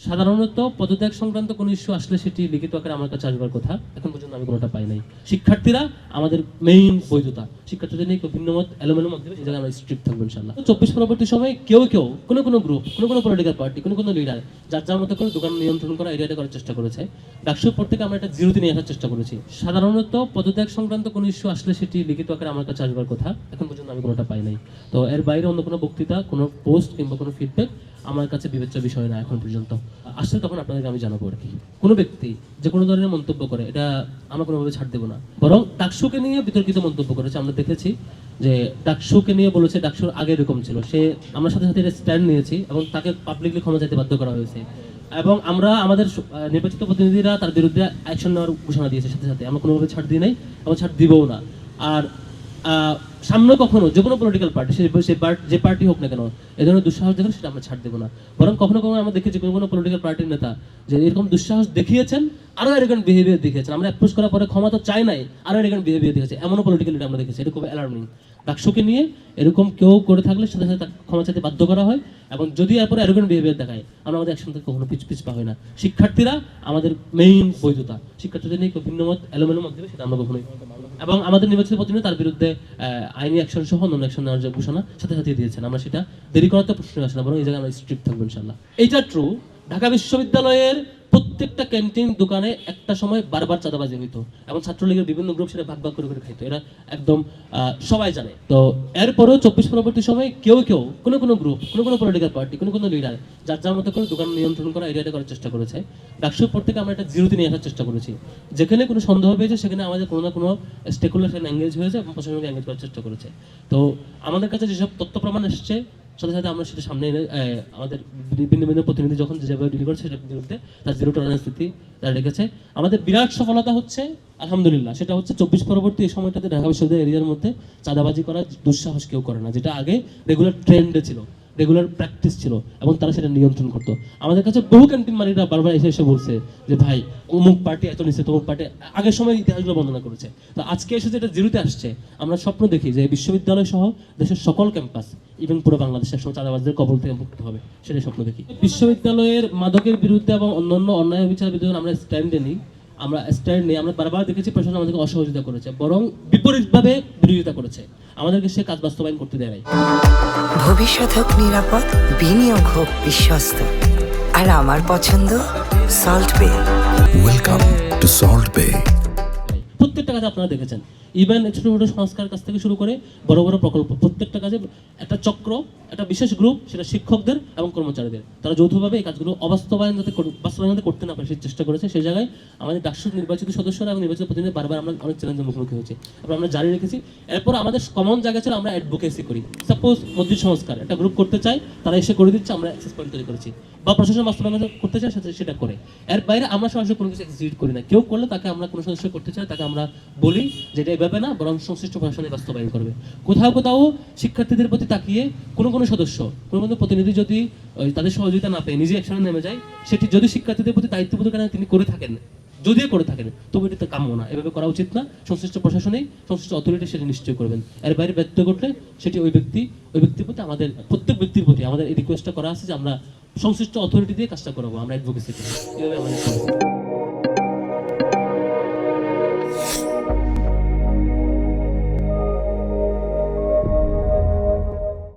সাধারণত পদত্যাগ সংক্রান্ত কোনো ইস্যু আসলে সেটি লিখিত আকারে আমার কাছে আসবার কথা, এখন পর্যন্ত আমি কোনোটা পাই নাই। শিক্ষার্থীরা আমাদের মেইন বৈধতা, শিক্ষার্থীদের নিয়ে কেউ ভিন্নমত এলোমেলো মত দেবে, এই জায়গায় আমরা স্ট্রিক্ট থাকবো ইনশাল্লাহ। 24 পরবর্তী সময়ে কেউ কোনো গ্রুপ, কোনো পলিটিক্যাল পার্টি, কোনো লিডার যার মতো করে দোকান নিয়ন্ত্রণ করা, এরিয়াটা করার চেষ্টা করেছে। ডাকসুর পর থেকে আমরা একটা জিরোতে নিয়ে আসার চেষ্টা করেছি। সাধারণত পদত্যাগ সংক্রান্ত কোনো ইস্যু আসলে সেটি লিখিত আকারে আমার কাছে আসবার কথা, এখন পর্যন্ত আমি কোনোটা পাই নাই। তো এর বাইরে অন্য কোনো বক্তৃতা, কোনো পোস্ট কিংবা কোনো ফিডব্যাক আমার কাছে বিবেচ্য বিষয় না এখন পর্যন্ত। আসলে তখন আপনাদেরকে আমি জানাবো আর কি। কোনো ব্যক্তি যে কোনো ধরনের মন্তব্য করে, এটা আমরা কোনোভাবে ছাড় দেবো না। বরং ডাকসুকে নিয়ে বিতর্কিত মন্তব্য করেছে, আমরা দেখেছি যে ডাকসুকে নিয়ে বলেছে ডাকসুর আগে এরকম ছিল, সে আমরা সাথে সাথে স্ট্যান্ড নিয়েছি এবং তাকে পাবলিকলি ক্ষমা চাইতে বাধ্য করা হয়েছে। এবং আমরা আমাদের নির্বাচিত প্রতিনিধিরা তার বিরুদ্ধে অ্যাকশন নেওয়ার ঘোষণা দিয়েছে সাথে সাথে, আমরা কোনোভাবে ছাড় দিই নাই এবং ছাড় দিবও না। আর সামনে কখনো যে কোনো পলিটিক্যাল পার্টি, যে পার্টি হোক না কেন, এ ধরনের দুঃসাহস দেখেন সেটা আমরা ছাড় দেবো না। বরং কখনো আমরা দেখেছি কোনো পলিটিক্যাল পার্টির নেতা যে এরকম দুঃসাহস দেখিয়েছেন, আরও এরকম বিহেভিয়ার দেখিয়েছেন, আমরা অ্যাপ্রোচ করার পরে ক্ষমা তো চাই নাই, আরও এরকম বিহেভিয়ার দেখেছে, এমনও পলিটিক্যাল লিডার আমরা দেখেছি। এটা খুব অ্যালার্মিং। ডাকসুকে নিয়ে এরকম কেউ করে থাকলে সাথে সাথে ক্ষমা চাইতে বাধ্য করা হয়, এবং যদি এরপরে এরকম বিহেভিয়ার দেখায় আমরা আমাদের অ্যাকশন থেকে কখনো পিছপা হয় না। শিক্ষার্থীরা আমাদের মেইন বৈধতা, শিক্ষার্থীদের নিয়ে কেউ ভিন্নমত এলোমেলো মত দেবে, সেটা আমরা কখনোই, এবং আমাদের নির্বাচিত প্রতিনিধি তার বিরুদ্ধে আইনি অ্যাকশন সহ অন্য অ্যাকশন নেওয়ার যে ঘোষণা সাথে সাথে দিয়েছেন, আমরা সেটা দেরি করার তো প্রশ্ন আসে না, বরং এই জায়গায় আমরা স্ট্রিক্ট থাকবো ইনশাল্লাহ। এইটা ট্রু, ঢাকা বিশ্ববিদ্যালয়ের প্রত্যেকটা ক্যান্টিন দোকানে একটা সময় বারবার চাঁদাবাজি হইতো এবং ছাত্রলীগের বিভিন্ন গ্রুপ সেটা ভাগ করে খাইতো, এরা একদম সবাই জানে। তো এরপরেও 24 পরবর্তী সময়ে কেউ কোনো গ্রুপ, কোনো পলিটিক্যাল পার্টি, কোনো লিডার যার মতো করে দোকান নিয়ন্ত্রণ করা, এরিয়াটা করার চেষ্টা করেছে। ডাকসুর পর থেকে আমরা একটা জিরোতে নিয়ে আসার চেষ্টা করেছি। যেখানে কোনো সন্দেহ পেয়েছে সেখানে আমাদের কোনো না কোনো স্টেকহোল্ডার সেখানে এঙ্গেজ হয়েছে এবং প্রশাসনকে এঙ্গেজ করার চেষ্টা করেছে। তো আমাদের কাছে যেসব তথ্য প্রমাণ এসছে সাথে সাথে আমরা সেটা সামনে এনে আমাদের বিভিন্ন প্রতিনিধি যখন যেভাবে ডিল করছে সেটার বিরুদ্ধে তার জিরো টলারেন্স নীতি তারা রেখেছে। আমাদের বিরাট সফলতা হচ্ছে আলহামদুলিল্লাহ, সেটা হচ্ছে 24 পরবর্তী এই সময়টাতে ঢাকা বিশ্ববিদ্যালয় এরিয়ার মধ্যে চাঁদাবাজি করার দুঃসাহস কেউ করে না, যেটা আগে রেগুলার ট্রেন্ডে ছিল, রেগুলার প্র্যাকটিস ছিল এবং তারা সেটা নিয়ন্ত্রণ করতো। আমাদের কাছে বহু ক্যান্টিন মালিকরা বারবার এসে বলছে যে ভাই অমুক পার্টি এত নিচ্ছে, তমুক পার্টি, আগের সময় ইতিহাসগুলো বর্ণনা করেছে। তো আজকে এসে যেটা জিরোতে আসছে, আমরা স্বপ্ন দেখি যে বিশ্ববিদ্যালয় সহ দেশের সকল ক্যাম্পাস, ইভেন পুরো বাংলাদেশের সময় চাঁদাবাজদের কবল থেকে মুক্ত হবে, সেটাই স্বপ্ন দেখি। বিশ্ববিদ্যালয়ের মাদকের বিরুদ্ধে এবং অন্যান্য অন্যায় বিচার বিরুদ্ধে আমরা স্ট্যান্ড নিই। আমরা বারবার দেখেছি প্রশাসন আমাদেরকে অসহযোগিতা করেছে, বরং বিপরীতভাবে বিরোধিতা করেছে, আমাদেরকে সে কাজ বাস্তবায়ন করতে দেয় নাই। ভবিষ্যৎ হোক নিরাপদ, বিনিয়োগ হোক বিশ্বস্ত, আর আমার পছন্দ সল্ট বে। ওয়েলকাম টু সল্ট বে। প্রত্যেকটা কাজে আপনারা দেখেছেন, ইভেন ছোট ছোট সংস্কার কাজ থেকে শুরু করে বড় বড় প্রকল্প, প্রত্যেকটা কাজে একটা চক্র, একটা বিশেষ গ্রুপ, সেটা শিক্ষকদের এবং কর্মচারীদের, তারা যৌথভাবে এই কাজগুলো বাস্তবায়ন যাতে করতে না পারে সেই চেষ্টা করেছে। সেই জায়গায় আমাদের ডাকসুর নির্বাচিত সদস্যরা এবং নির্বাচিত প্রতিনিধি বারবার আমরা অনেক চ্যালেঞ্জের মুখোমুখি হয়েছি এবং আমরা জারি রেখেছি। এরপর আমাদের কমন জায়গা ছিল আমরা অ্যাডভোকেসি করি। সাপোজ মসজিদ সংস্কার একটা গ্রুপ করতে চাই, তারা এসে করে দিচ্ছে, আমরা অ্যাক্সেস পয়েন্ট তৈরি করেছি, বা প্রশাসন বাস্তবায়ন করতে চাই সেটা করে। এর বাইরে আমরা সরাসরি কোনো কিছু এক্সিকিউট করি না। কেউ করলে তাকে আমরা কোনো সদস্য করতে চাই, তাকে আমরা বলি যে এটা এভাবে না, বরং সংশ্লিষ্ট প্রশাসনে বাস্তবায়ন করবে। কোথাও শিক্ষার্থীদের প্রতি তাকিয়ে কোনো সদস্য, কোনো প্রতিনিধি যদি তাদের সহযোগিতা না পেয়ে নিজে অ্যাকশনে নেমে যায়, সেটি যদি শিক্ষার্থীদের প্রতি দায়িত্ববোধ তিনি করে থাকেন, যদিও করে থাকেন, তবু এটি তো কাম্য না, এভাবে করা উচিত না। সংশ্লিষ্ট প্রশাসনেই, সংশ্লিষ্ট অথরিটি সেটি নিশ্চয় করবেন। এর বাইরে ব্যর্থ করলে সেটি ওই ব্যক্তির প্রতি, আমাদের প্রত্যেক ব্যক্তির প্রতি আমাদের এই রিকোয়েস্টটা করা আছে যে আমরা সংশ্লিষ্ট অথরিটি দিয়ে কাজটা করাবো, আমরা অ্যাডভোকেসি করি, এভাবে আমাদের